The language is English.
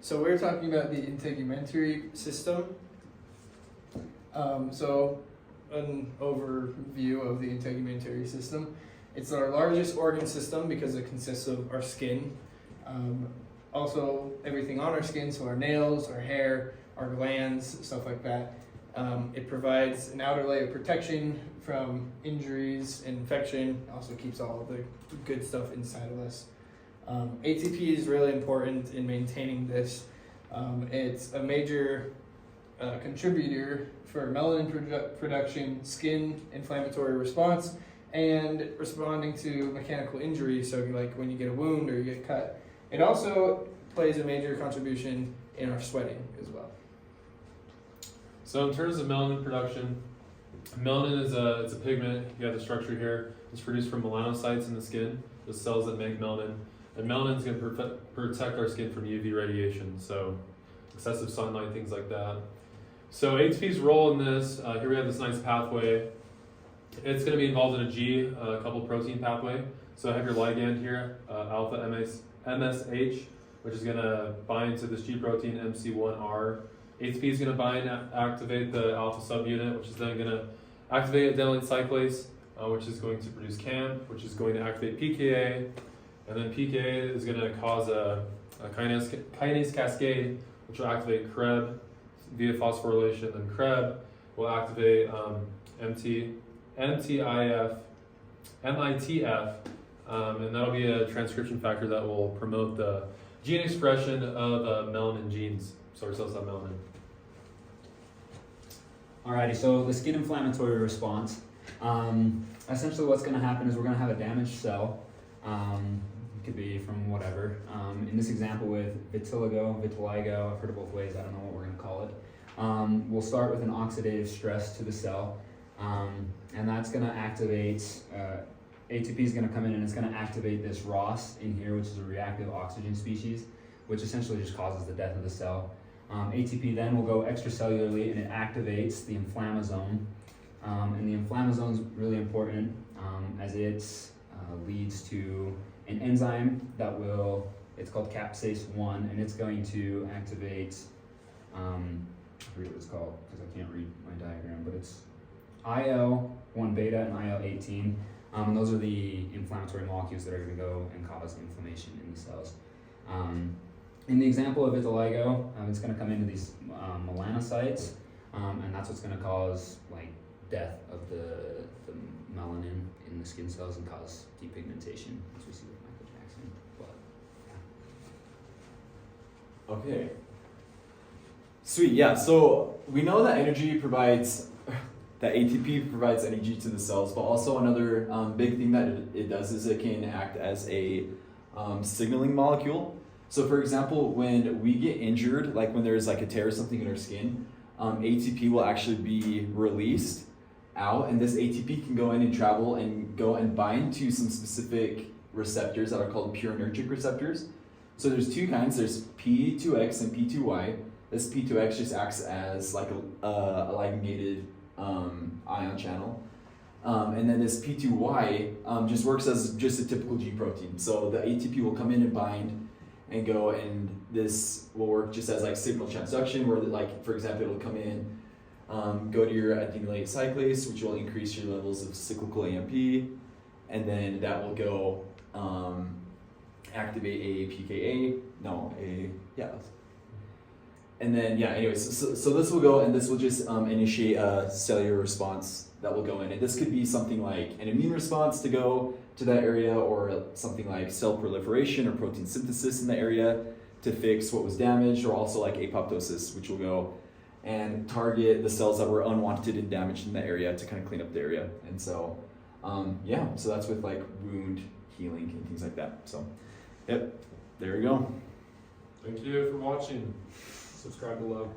So we're talking about the integumentary system. So an overview of the integumentary system. It's our largest organ system because it consists of our skin. Also everything on our skin, so our nails, our hair, our glands, stuff like that. It provides an outer layer of protection from injuries and infection. Also keeps all of the good stuff inside of us. ATP is really important in maintaining this. It's a major contributor for melanin production, skin inflammatory response, and responding to mechanical injury, so like when you get a wound or you get cut. It also plays a major contribution in our sweating as well. So in terms of melanin production, melanin is it's a pigment. You have the structure here. It's produced from melanocytes in the skin, the cells that make melanin. And melanin is going to protect our skin from UV radiation, so excessive sunlight, things like that. So ATP's role in this, here we have this nice pathway. It's going to be involved in a couple protein pathway. So I have your ligand here, alpha MSH, which is going to bind to this G protein, MC1R. ATP is going to bind and activate the alpha subunit, which is then going to activate adenylate cyclase, which is going to produce CAM, which is going to activate pKa. And then pKa is going to cause a kinase cascade, which will activate CREB via phosphorylation. Then CREB will activate MITF, and that'll be a transcription factor that will promote the gene expression of melanin genes, so our cells have melanin. Alrighty, so the skin inflammatory response. Essentially what's going to happen is we're going to have a damaged cell. It could be from whatever. In this example with vitiligo, I've heard it both ways, I don't know what we're going to call it. We'll start with an oxidative stress to the cell, and that's going to activate, ATP is going to come in and it's going to activate this ROS in here, which is a reactive oxygen species, which essentially just causes the death of the cell. ATP then will go extracellularly and it activates the inflammasome. And the inflammasome is really important as it leads to an enzyme that it's called capsase 1, and it's going to activate, I forget what it's called because I can't read my diagram, but it's IL-1 beta and IL-18, and those are the inflammatory molecules that are going to go and cause inflammation in the cells. In the example of vitiligo, it's going to come into these melanocytes, and that's what's going to cause death of the melanin in the skin cells and cause depigmentation, as we see with Michael Jackson. But, Okay. Sweet, yeah, so we know that that ATP provides energy to the cells, but also another big thing that it does is it can act as a signaling molecule. So for example, when we get injured, like when there's a tear or something in our skin, ATP will actually be released out, and this ATP can go in and travel and go and bind to some specific receptors that are called purinergic receptors. So there's two kinds, there's P2X and P2Y. This P2X just acts as a ligandated ion channel. And then this P2Y just works as just a typical G protein. So the ATP will come in and bind and go, and this will work just as signal transduction, where for example, it'll come in, go to your adenylate cyclase, which will increase your levels of cyclical AMP, and then that will go activate a pKa, and then anyways, so this will go and this will just initiate a cellular response that will go in, and this could be something like an immune response to go to that area, or something like cell proliferation or protein synthesis in the area to fix what was damaged, or also apoptosis, which will go and target the cells that were unwanted and damaged in the area to kind of clean up the area. And so, so that's with wound healing and things like that. So, yep, there we go. Thank you for watching. Subscribe below.